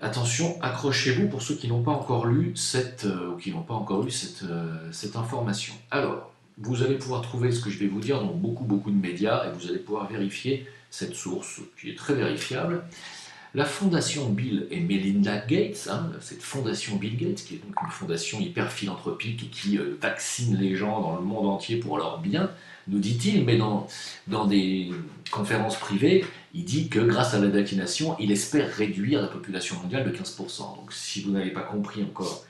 Attention, accrochez-vous pour ceux qui n'ont pas encore lu cette information. Alors, vous allez pouvoir trouver ce que je vais vous dire dans beaucoup de médias et vous allez pouvoir vérifier cette source qui est très vérifiable. La fondation Bill et Melinda Gates, cette fondation Bill Gates, qui est donc une fondation hyper philanthropique et qui vaccine les gens dans le monde entier pour leur bien, nous dit-il, mais dans des conférences privées, il dit que grâce à la vaccination, il espère réduire la population mondiale de 15%. Donc si vous n'avez pas compris encore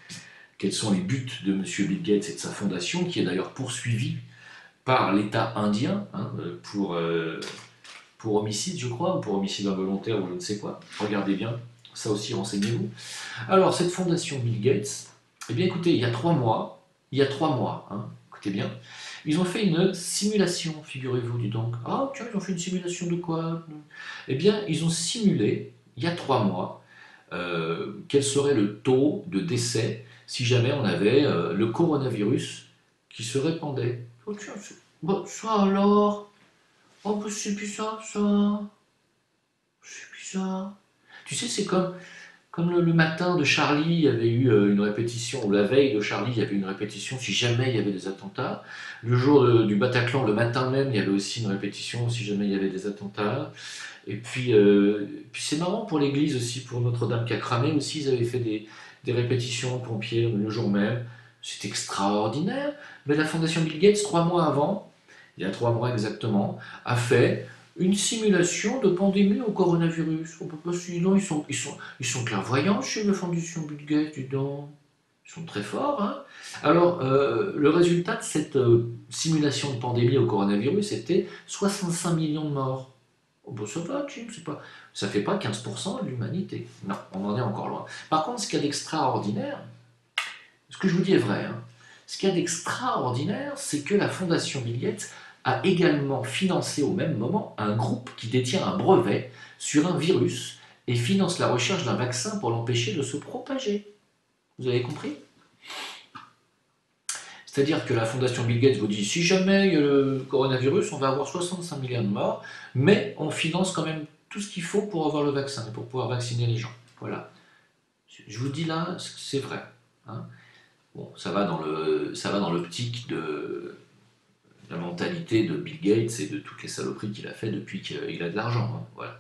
quels sont les buts de M. Bill Gates et de sa fondation, qui est d'ailleurs poursuivie par l'État indien pour homicide, je crois, ou pour homicide involontaire, ou je ne sais quoi. Regardez bien, ça aussi, renseignez-vous. Alors, cette fondation Bill Gates, eh bien, écoutez, il y a 3 mois, écoutez bien, ils ont fait une simulation, figurez-vous, du donc. Ah, tiens, ils ont fait une simulation de quoi? Eh bien, ils ont simulé, il y a 3 mois, quel serait le taux de décès si jamais on avait le coronavirus qui se répandait. Oh, tiens, bon, ça alors? Oh, bah, c'est bizarre ça. C'est bizarre. Tu sais, c'est comme le matin de Charlie, il y avait eu une répétition, ou la veille de Charlie, il y avait une répétition si jamais il y avait des attentats. Le jour du Bataclan, le matin même, il y avait aussi une répétition si jamais il y avait des attentats. Et puis c'est marrant pour l'église aussi, pour Notre-Dame qui a cramé aussi, ils avaient fait des répétitions de pompiers le jour même. C'est extraordinaire. Mais la fondation Bill Gates, 3 mois avant, il y a 3 mois exactement, a fait une simulation de pandémie au coronavirus. On peut pas sinon ils sont clairvoyants chez la fondation Bill Gates, dis donc. Ils sont très forts, hein. Alors, le résultat de cette simulation de pandémie au coronavirus était 65 millions de morts. Oh, bah, ça va, Jim, ça fait pas 15% de l'humanité. Non, on en est encore loin. Par contre, ce qu'il y a d'extraordinaire, ce que je vous dis est vrai, ce qu'il y a d'extraordinaire, c'est que la fondation Bill Gates a également financé au même moment un groupe qui détient un brevet sur un virus et finance la recherche d'un vaccin pour l'empêcher de se propager. Vous avez compris? C'est-à-dire que la fondation Bill Gates vous dit si jamais il y a le coronavirus, on va avoir 65 millions de morts, mais on finance quand même tout ce qu'il faut pour avoir le vaccin et pour pouvoir vacciner les gens. Voilà. Je vous dis là, c'est vrai, hein. Bon, ça va dans l'optique de la mentalité de Bill Gates et de toutes les saloperies qu'il a fait depuis qu'il a de l'argent, hein, voilà.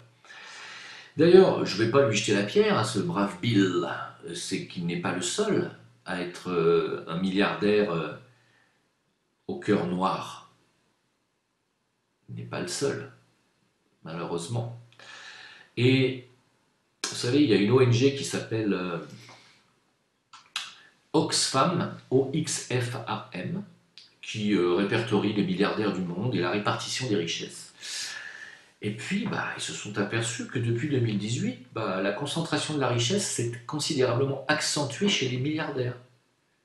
D'ailleurs, je ne vais pas lui jeter la pierre à ce brave Bill, c'est qu'il n'est pas le seul à être un milliardaire au cœur noir. Il n'est pas le seul, malheureusement. Et vous savez, il y a une ONG qui s'appelle Oxfam, O-X-F-A-M, qui répertorie les milliardaires du monde et la répartition des richesses. Et puis, ils se sont aperçus que depuis 2018, la concentration de la richesse s'est considérablement accentuée chez les milliardaires.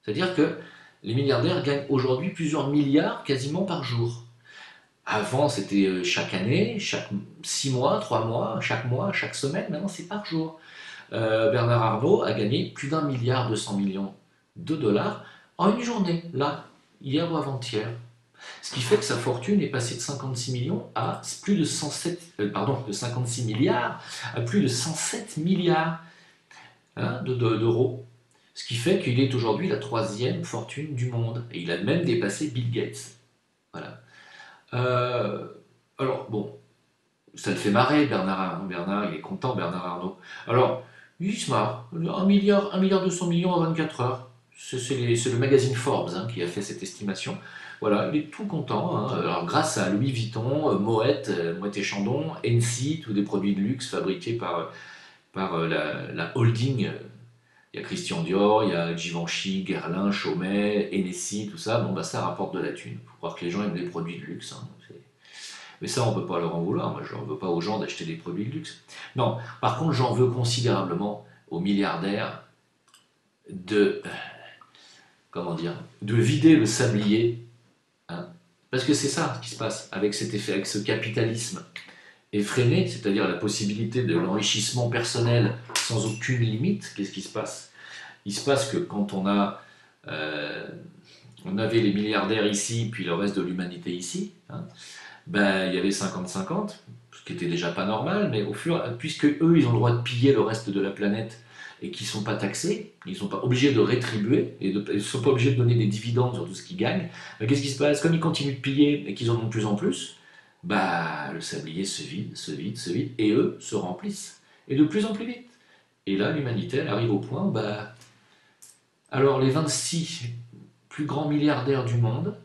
C'est-à-dire que les milliardaires gagnent aujourd'hui plusieurs milliards quasiment par jour. Avant, c'était chaque année, chaque 6 mois, 3 mois, chaque semaine. Maintenant, c'est par jour. Bernard Arnault a gagné plus d'1 milliard 200 millions de dollars en une journée, là, hier ou avant-hier. Ce qui fait que sa fortune est passée de 56 millions à plus de 107, de 56 milliards à plus de 107 milliards, d'euros. Ce qui fait qu'il est aujourd'hui la troisième fortune du monde. Et il a même dépassé Bill Gates. Voilà. Euh, alors, bon, ça le fait marrer, Bernard Arnault. Bernard, il est content, Bernard Arnault. Alors, il se marre. 1 milliard 200 millions en 24 heures. C'est le magazine Forbes qui a fait cette estimation. Voilà, il est tout content, hein. Alors, grâce à Louis Vuitton, Moët, Moët et Chandon, Hennessy, tous des produits de luxe fabriqués par la holding. Il y a Christian Dior, il y a Givenchy, Guerlain, Chaumet, Hennessy, tout ça. Bon, ça rapporte de la thune. Il faut croire que les gens aiment les produits de luxe, hein. Mais ça, on ne peut pas leur en vouloir. Moi, je n'en veux pas aux gens d'acheter des produits de luxe. Non, par contre, j'en veux considérablement aux milliardaires de, comment dire, de vider le sablier, hein. Parce que c'est ça qui se passe avec cet effet, avec ce capitalisme effréné, c'est-à-dire la possibilité de l'enrichissement personnel sans aucune limite. Qu'est-ce qui se passe? Il se passe que quand on avait les milliardaires ici, puis le reste de l'humanité ici, il y avait 50-50, ce qui était déjà pas normal, mais puisque eux, ils ont le droit de piller le reste de la planète et qui ne sont pas taxés, ils ne sont pas obligés de rétribuer, et ils ne sont pas obligés de donner des dividendes sur tout ce qu'ils gagnent, qu'est-ce qui se passe? Comme ils continuent de piller et qu'ils en ont de plus en plus, bah, le sablier se vide, se vide, se vide, et eux se remplissent, et de plus en plus vite. Et là, l'humanité, elle arrive au point, bah, alors les 26 plus grands milliardaires du monde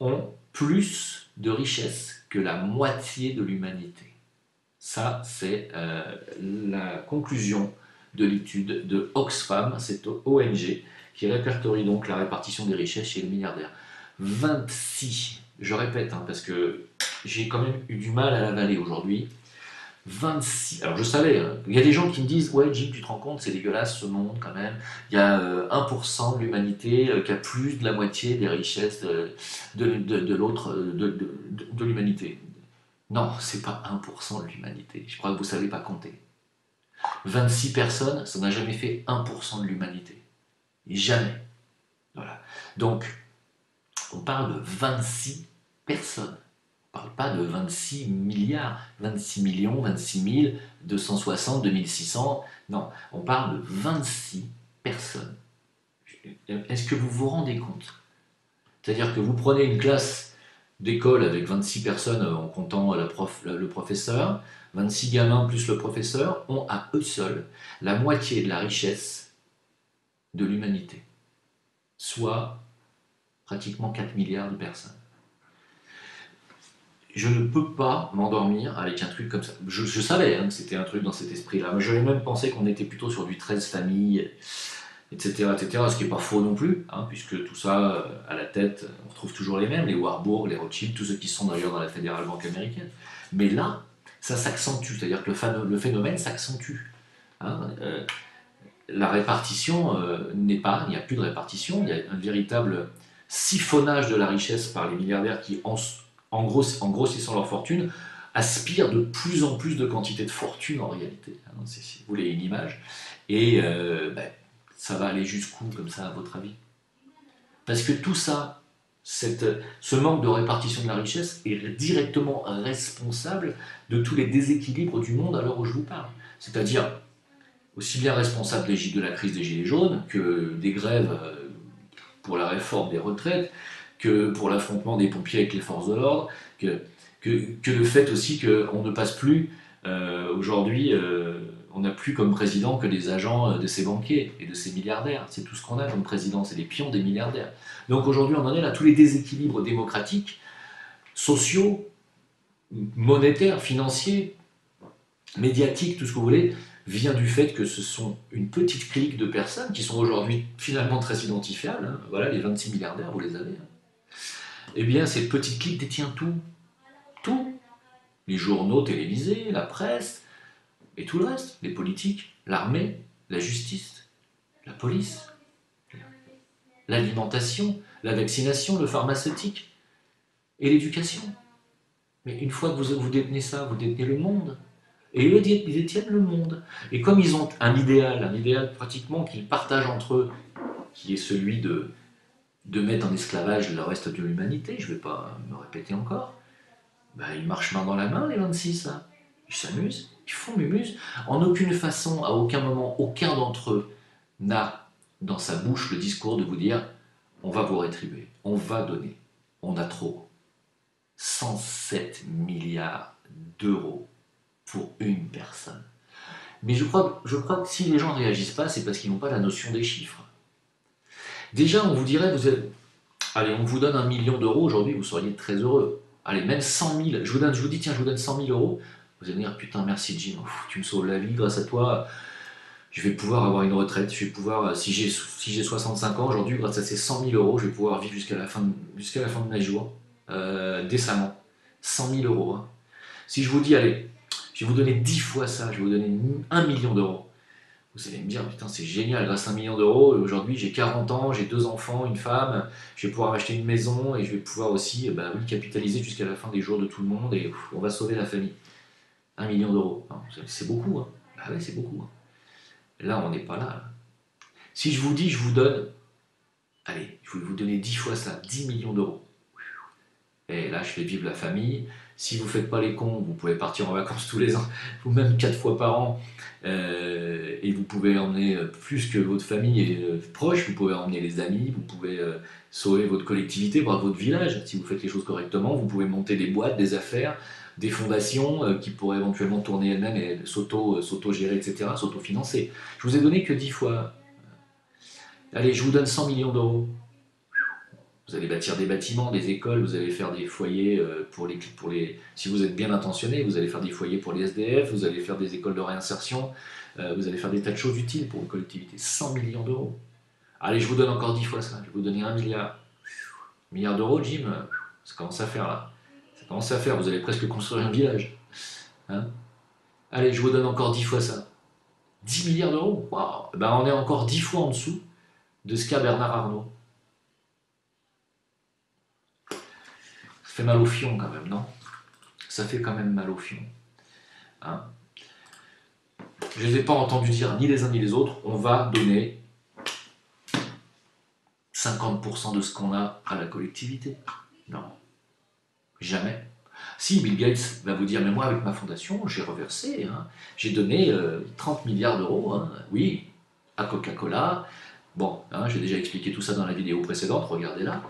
ont plus de richesses que la moitié de l'humanité. Ça, c'est la conclusion de l'étude de Oxfam, cette ONG, qui répertorie donc la répartition des richesses chez les milliardaires. 26, je répète, hein, parce que j'ai quand même eu du mal à l'avaler aujourd'hui. 26, alors je savais, hein, il y a des gens qui me disent, ouais Jim, tu te rends compte, c'est dégueulasse ce monde quand même, il y a 1% de l'humanité qui a plus de la moitié des richesses de l'autre, de l'humanité. Non, c'est pas 1% de l'humanité, je crois que vous savez pas compter. 26 personnes, ça n'a jamais fait 1% de l'humanité. Jamais. Voilà. Donc, on parle de 26 personnes. On ne parle pas de 26 milliards, 26 millions, 26 260, 2600. Non, on parle de 26 personnes. Est-ce que vous vous rendez compte? C'est-à-dire que vous prenez une classe d'école avec 26 personnes en comptant le professeur, 26 gamins plus le professeur ont à eux seuls la moitié de la richesse de l'humanité, soit pratiquement 4 milliards de personnes. Je ne peux pas m'endormir avec un truc comme ça. Je savais hein, que c'était un truc dans cet esprit-là, mais j'avais même pensé qu'on était plutôt sur du 13 familles, etc., etc., ce qui n'est pas faux non plus, hein, puisque tout ça, à la tête, on retrouve toujours les mêmes, les Warburg, les Rothschild, tous ceux qui sont d'ailleurs dans la Fédérale Banque américaine. Mais là, ça s'accentue, c'est-à-dire que le phénomène s'accentue. Hein, la répartition n'est pas, il n'y a plus de répartition, il y a un véritable siphonnage de la richesse par les milliardaires qui, en grossissant leur fortune, aspirent de plus en plus de quantité de fortune en réalité. Hein, si vous voulez une image. Et ça va aller jusqu'où comme ça à votre avis? Parce que tout ça, ce manque de répartition de la richesse est directement responsable de tous les déséquilibres du monde à l'heure où je vous parle. C'est-à-dire aussi bien responsable de la crise des Gilets jaunes que des grèves pour la réforme des retraites, que pour l'affrontement des pompiers avec les forces de l'ordre, que le fait aussi qu'on ne passe plus aujourd'hui, on n'a plus comme président que des agents de ces banquiers et de ces milliardaires. C'est tout ce qu'on a comme président, c'est les pions des milliardaires. Donc aujourd'hui, on en est là, tous les déséquilibres démocratiques, sociaux, monétaires, financiers, médiatiques, tout ce que vous voulez, vient du fait que ce sont une petite clique de personnes qui sont aujourd'hui finalement très identifiables. Hein. Voilà, les 26 milliardaires, vous les avez. Hein. Eh bien, cette petite clique détient tout. Tout. Les journaux télévisés, la presse, et tout le reste. Les politiques, l'armée, la justice, la police, l'alimentation, la vaccination, le pharmaceutique et l'éducation. Mais une fois que vous détenez ça, vous détenez le monde. Et eux, ils détiennent le monde. Et comme ils ont un idéal pratiquement qu'ils partagent entre eux, qui est celui de mettre en esclavage le reste de l'humanité, je ne vais pas me répéter encore, ben, ils marchent main dans la main, les 26, là. Ils s'amusent, ils font mumuse. En aucune façon, à aucun moment, aucun d'entre eux n'a dans sa bouche le discours de vous dire « on va vous rétribuer, on va donner, on a trop ». 107 milliards d'euros pour une personne. Mais je crois que si les gens ne réagissent pas, c'est parce qu'ils n'ont pas la notion des chiffres. Déjà, on vous dirait, allez, on vous donne 1 million d'euros, aujourd'hui, vous seriez très heureux. Allez, même 100 000, je vous dis, tiens, je vous donne 100 000 euros, vous allez me dire, putain, merci Jim, tu me sauves la vie, grâce à toi, je vais pouvoir avoir une retraite, je vais pouvoir, si j'ai 65 ans aujourd'hui, grâce à ces 100 000 euros, je vais pouvoir vivre jusqu'à la fin de mes jours, décemment. 100 000 euros. Hein. Si je vous dis, allez, je vais vous donner 10 fois ça, je vais vous donner 1 million d'euros. Vous allez me dire, putain, c'est génial, grâce à 1 million d'euros, aujourd'hui j'ai 40 ans, j'ai 2 enfants, une femme, je vais pouvoir acheter une maison et je vais pouvoir aussi capitaliser jusqu'à la fin des jours de tout le monde et on va sauver la famille. 1 million d'euros. C'est beaucoup, hein. Ah ouais, c'est beaucoup. Hein. Là, on n'est pas là. Si je vous dis, je vous donne, allez, je vais vous donner 10 fois ça, 10 millions d'euros. Et là, je fais vivre la famille. Si vous ne faites pas les cons, vous pouvez partir en vacances tous les ans, ou même 4 fois par an, et vous pouvez emmener plus que votre famille est proche, vous pouvez emmener les amis, vous pouvez sauver votre collectivité, voire votre village. Si vous faites les choses correctement, vous pouvez monter des boîtes, des affaires, des fondations qui pourraient éventuellement tourner elles-mêmes et s'auto-gérer, etc., s'auto-financer. Je vous ai donné que 10 fois. Allez, je vous donne 100 millions d'euros. Vous allez bâtir des bâtiments, des écoles, vous allez faire des foyers si vous êtes bien intentionné, vous allez faire des foyers pour les SDF, vous allez faire des écoles de réinsertion, vous allez faire des tas de choses utiles pour une collectivité. 100 millions d'euros. Allez, je vous donne encore 10 fois ça, je vais vous donner 1 milliard. Milliard d'euros, Jim, ça commence à faire là. Ça commence à faire, vous allez presque construire un village. Hein. Allez, je vous donne encore 10 fois ça. 10 milliards d'euros, waouh, ben, on est encore 10 fois en dessous de ce qu'a Bernard Arnault. Ça fait mal au fion quand même, non? Ça fait quand même mal au fion. Hein, je ne les ai pas entendus dire ni les uns ni les autres, on va donner 50% de ce qu'on a à la collectivité. Non, jamais. Si, Bill Gates va vous dire, mais moi avec ma fondation, j'ai reversé, hein, j'ai donné 30 milliards d'euros, hein, oui, à Coca-Cola. Bon, hein, j'ai déjà expliqué tout ça dans la vidéo précédente, regardez-la.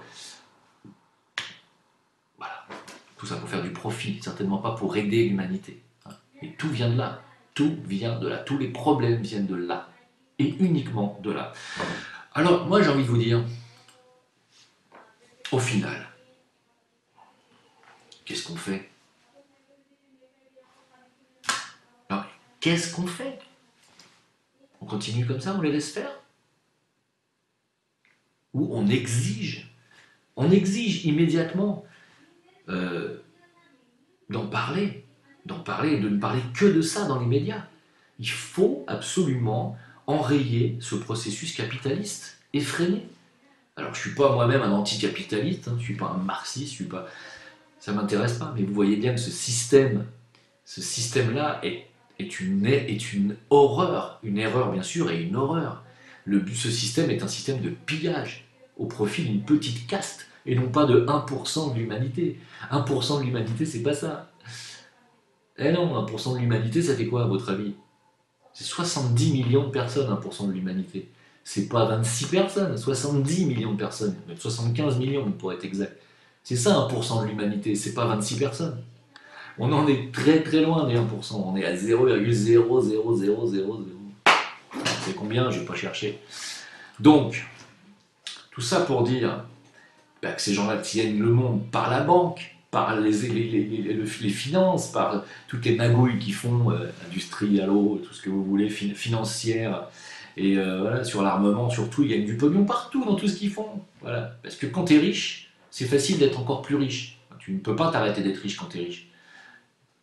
Voilà, tout ça pour faire du profit, certainement pas pour aider l'humanité. Hein. Et tout vient de là, tout vient de là, tous les problèmes viennent de là, et uniquement de là. Alors, moi j'ai envie de vous dire, au final, qu'est-ce qu'on fait? Non, qu'est-ce qu'on fait? On continue comme ça, on les laisse faire? Ou on exige immédiatement d'en parler et de ne parler que de ça dans les médias. Il faut absolument enrayer ce processus capitaliste effréné. Alors je ne suis pas moi-même un anticapitaliste, hein, je ne suis pas un marxiste, ça ne m'intéresse pas, mais vous voyez bien que ce système-là est une horreur, une erreur bien sûr et une horreur. Ce système est un système de pillage au profit d'une petite caste et non pas de 1% de l'humanité. 1% de l'humanité, c'est pas ça. Eh non, 1% de l'humanité, ça fait quoi à votre avis? C'est 70 millions de personnes, 1% de l'humanité. C'est pas 26 personnes, 70 millions de personnes, même 75 millions pour être exact. C'est ça 1% de l'humanité, c'est pas 26 personnes. On en est très très loin des 1%, on est à 0,00000. C'est combien? Je vais pas chercher. Donc, tout ça pour dire que ces gens-là tiennent le monde par la banque, par les finances, par toutes les magouilles qu'ils font, industrialo, tout ce que vous voulez, financières, et voilà, sur l'armement surtout, ils gagnent du pognon partout dans tout ce qu'ils font. Voilà. Parce que quand tu es riche, c'est facile d'être encore plus riche. Tu ne peux pas t'arrêter d'être riche quand tu es riche.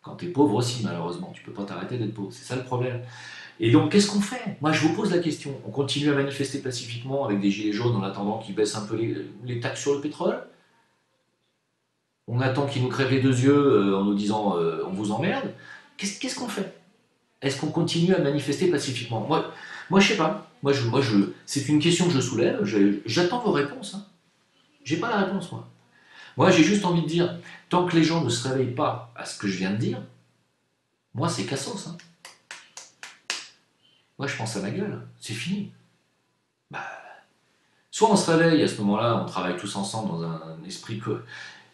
Quand tu es pauvre aussi, malheureusement, tu ne peux pas t'arrêter d'être pauvre. C'est ça le problème. Et donc, qu'est-ce qu'on fait? Moi, je vous pose la question. On continue à manifester pacifiquement avec des gilets jaunes en attendant qu'ils baissent un peu les taxes sur le pétrole? On attend qu'ils nous crèvent les deux yeux en nous disant on vous emmerde? Qu'est-ce qu'on fait? Est-ce qu'on continue à manifester pacifiquement? Moi, je sais pas. C'est une question que je soulève. J'attends vos réponses. Hein. J'ai pas la réponse, moi. Moi, j'ai juste envie de dire, tant que les gens ne se réveillent pas à ce que je viens de dire, moi, c'est cassos. Hein. Moi, je pense à ma gueule. C'est fini. Bah, soit on se réveille, à ce moment-là, on travaille tous ensemble dans un esprit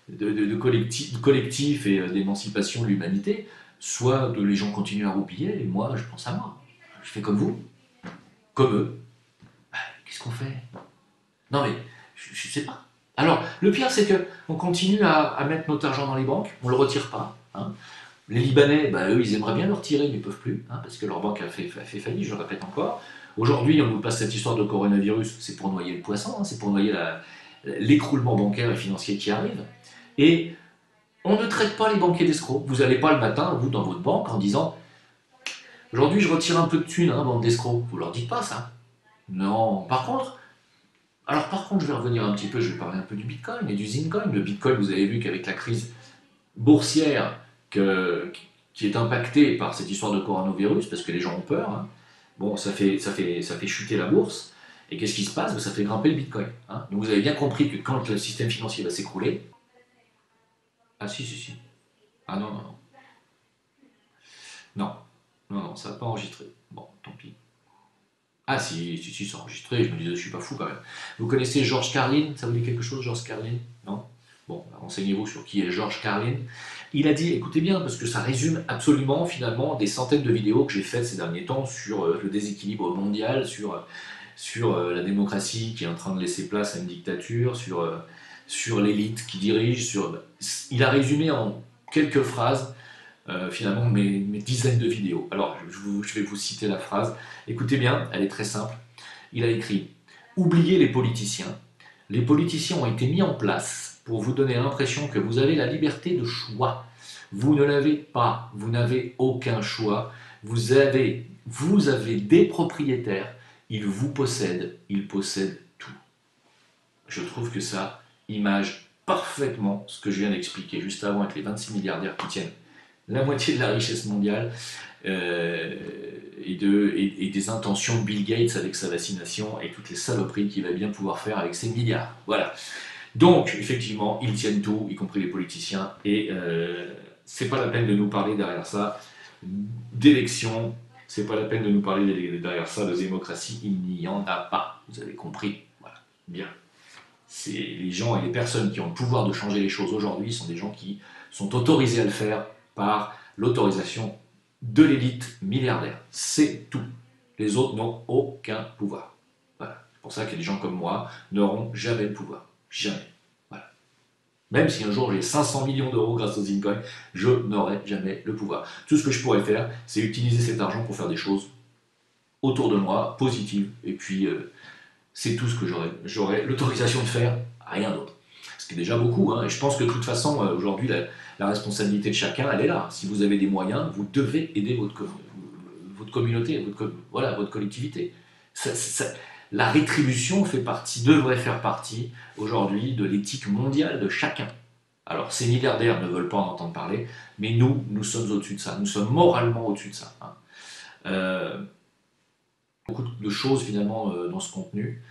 de collectif et d'émancipation de l'humanité, soit les gens continuent à roupiller, et moi, je pense à moi. Je fais comme vous, comme eux. Bah, qu'est-ce qu'on fait? Non mais, je sais pas. Alors, le pire, c'est que on continue à mettre notre argent dans les banques, on le retire pas. Hein. Les Libanais, bah, eux, ils aimeraient bien le retirer, mais ils ne peuvent plus, hein, parce que leur banque a fait faillite, je le répète encore. Aujourd'hui, on nous passe cette histoire de coronavirus, c'est pour noyer le poisson, hein, c'est pour noyer l'écroulement bancaire et financier qui arrive. Et on ne traite pas les banquiers d'escrocs. Vous n'allez pas le matin, vous, dans votre banque, en disant aujourd'hui, je retire un peu de thunes, hein, bande d'escrocs. Vous leur dites pas ça. Non. Par contre, je vais revenir un petit peu, je vais parler un peu du Bitcoin et du Zincoin. Le Bitcoin, vous avez vu qu'avec la crise boursière qui est impactée par cette histoire de coronavirus, parce que les gens ont peur, hein, bon, ça fait chuter la bourse. Et qu'est-ce qui se passe? Ça fait grimper le Bitcoin. Hein. Donc vous avez bien compris que quand le système financier va s'écrouler, ah si. Ah non, non, non. Non, ça n'a pas enregistré. Bon, tant pis. Ah si, c'est enregistré, je me disais, je suis pas fou quand même. Vous connaissez George Carlin? Ça vous dit quelque chose, George Carlin? Non? Bon, bah, renseignez-vous sur qui est George Carlin. Il a dit, écoutez bien, parce que ça résume absolument finalement des centaines de vidéos que j'ai faites ces derniers temps sur le déséquilibre mondial, sur la démocratie qui est en train de laisser place à une dictature, sur l'élite qui dirige, il a résumé en quelques phrases finalement mes dizaines de vidéos. Alors, je vais vous citer la phrase. Écoutez bien, elle est très simple. Il a écrit: oubliez les politiciens. Les politiciens ont été mis en place pour vous donner l'impression que vous avez la liberté de choix. Vous ne l'avez pas. Vous n'avez aucun choix. Vous avez des propriétaires. Ils vous possèdent. Ils possèdent tout. Je trouve que ça image parfaitement ce que je viens d'expliquer juste avant avec les 26 milliardaires qui tiennent la moitié de la richesse mondiale et des intentions de Bill Gates avec sa vaccination et toutes les saloperies qu'il va bien pouvoir faire avec ses milliards. Voilà. Donc, effectivement, ils tiennent tout, y compris les politiciens, et c'est pas la peine de nous parler derrière ça d'élections, c'est pas la peine de nous parler derrière ça de démocratie, il n'y en a pas. Vous avez compris. Voilà. Bien. C'est les gens et les personnes qui ont le pouvoir de changer les choses aujourd'hui sont des gens qui sont autorisés à le faire par l'autorisation de l'élite milliardaire. C'est tout. Les autres n'ont aucun pouvoir. Voilà. C'est pour ça que des gens comme moi n'auront jamais le pouvoir. Jamais. Voilà. Même si un jour j'ai 500 millions d'euros grâce aux Bitcoin, je n'aurai jamais le pouvoir. Tout ce que je pourrais faire, c'est utiliser cet argent pour faire des choses autour de moi, positives, et puis c'est tout ce que j'aurais l'autorisation de faire, rien d'autre. Ce qui est déjà beaucoup, hein, et je pense que de toute façon, aujourd'hui, la responsabilité de chacun, elle est là. Si vous avez des moyens, vous devez aider votre communauté, votre collectivité. La rétribution devrait faire partie aujourd'hui de l'éthique mondiale de chacun. Alors, ces milliardaires ne veulent pas en entendre parler, mais nous sommes au-dessus de ça. Nous sommes moralement au-dessus de ça. Hein. Euh, Beaucoup de choses finalement dans ce contenu.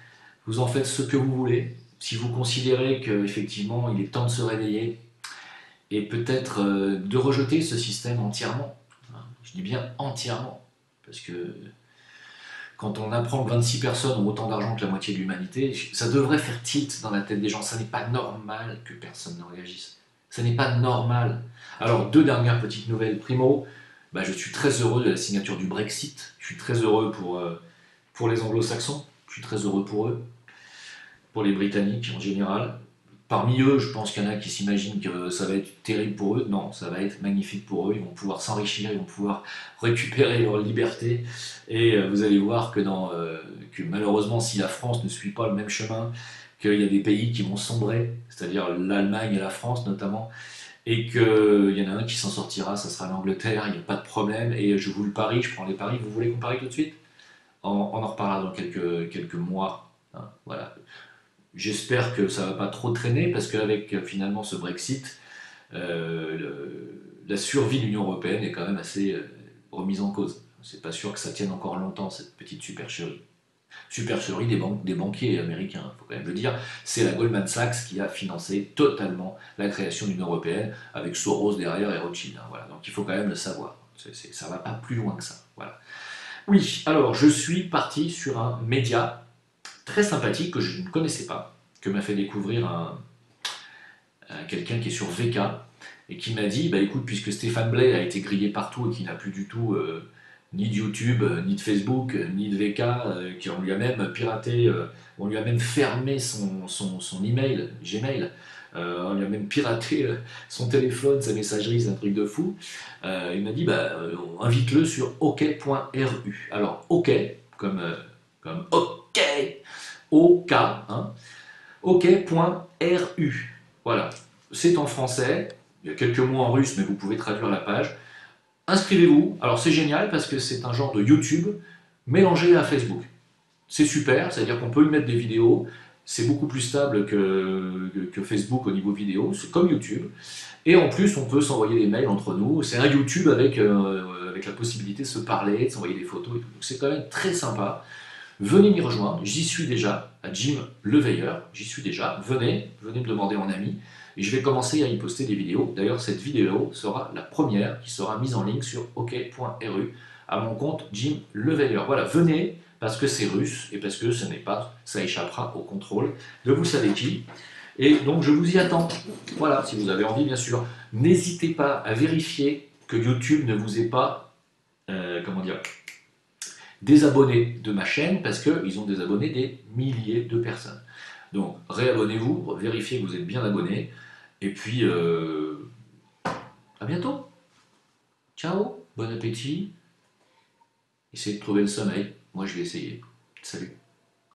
Vous en faites ce que vous voulez. Si vous considérez qu'effectivement il est temps de se réveiller et peut-être de rejeter ce système entièrement, hein, je dis bien entièrement, parce que quand on apprend que 26 personnes ont autant d'argent que la moitié de l'humanité, ça devrait faire tilt dans la tête des gens. Ça n'est pas normal que personne ne réagisse. Ça n'est pas normal. Alors, deux dernières petites nouvelles. Primo, je suis très heureux de la signature du Brexit. Je suis très heureux pour les anglo-saxons. Je suis très heureux pour eux, pour les Britanniques en général. Parmi eux, je pense qu'il y en a qui s'imaginent que ça va être terrible pour eux. Non, ça va être magnifique pour eux. Ils vont pouvoir s'enrichir, ils vont pouvoir récupérer leur liberté. Et vous allez voir que malheureusement, si la France ne suit pas le même chemin, qu'il y a des pays qui vont sombrer, c'est-à-dire l'Allemagne et la France notamment, et qu'il y en a un qui s'en sortira, ça sera l'Angleterre, il n'y a pas de problème. Et je vous le parie, je prends les paris. Vous voulez qu'on parie tout de suite? On en reparlera dans quelques mois. Hein, voilà. J'espère que ça ne va pas trop traîner parce qu'avec finalement ce Brexit, la survie de l'Union Européenne est quand même assez remise en cause. C'est pas sûr que ça tienne encore longtemps cette petite supercherie. Supercherie des banquiers américains, il faut quand même le dire. C'est la Goldman Sachs qui a financé totalement la création de l'Union Européenne avec Soros derrière et Rothschild. Hein, voilà. Donc il faut quand même le savoir. Ça ne va pas plus loin que ça. Voilà. Oui, alors je suis parti sur un média très sympathique que je ne connaissais pas, que m'a fait découvrir quelqu'un qui est sur VK et qui m'a dit, écoute, puisque Stéphane Blais a été grillé partout et qu'il n'a plus du tout ni de YouTube, ni de Facebook, ni de VK, qu'on lui a même piraté, on lui a même fermé son email, Gmail, on lui a même piraté son téléphone, sa messagerie, c'est un truc de fou. Il m'a dit, invite-le sur ok.ru. Alors, ok, comme ok, OK, hein, ok.ru. Voilà, c'est en français, il y a quelques mots en russe, mais vous pouvez traduire la page. Inscrivez-vous, alors c'est génial parce que c'est un genre de YouTube mélangé à Facebook. C'est super, c'est-à-dire qu'on peut y mettre des vidéos, c'est beaucoup plus stable que Facebook au niveau vidéo, c'est comme YouTube. Et en plus, on peut s'envoyer des mails entre nous. C'est un YouTube avec la possibilité de se parler, de s'envoyer des photos et tout. C'est quand même très sympa. Venez m'y rejoindre, j'y suis déjà, à Jim Leveilleur, j'y suis déjà. Venez me demander en ami. Et je vais commencer à y poster des vidéos. D'ailleurs, cette vidéo sera la première qui sera mise en ligne sur ok.ru à mon compte Jim Leveilleur. Voilà, venez, parce que c'est russe et parce que ce n'est pas, ça échappera au contrôle de vous savez qui. Et donc je vous y attends. Voilà, si vous avez envie, bien sûr. N'hésitez pas à vérifier que YouTube ne vous ait pas, comment dire, désabonné de ma chaîne, parce qu'ils ont désabonné des milliers de personnes. Donc réabonnez-vous, vérifiez que vous êtes bien abonné, et puis à bientôt. Ciao, bon appétit. Essayez de trouver le sommeil. Moi je vais essayer. Salut.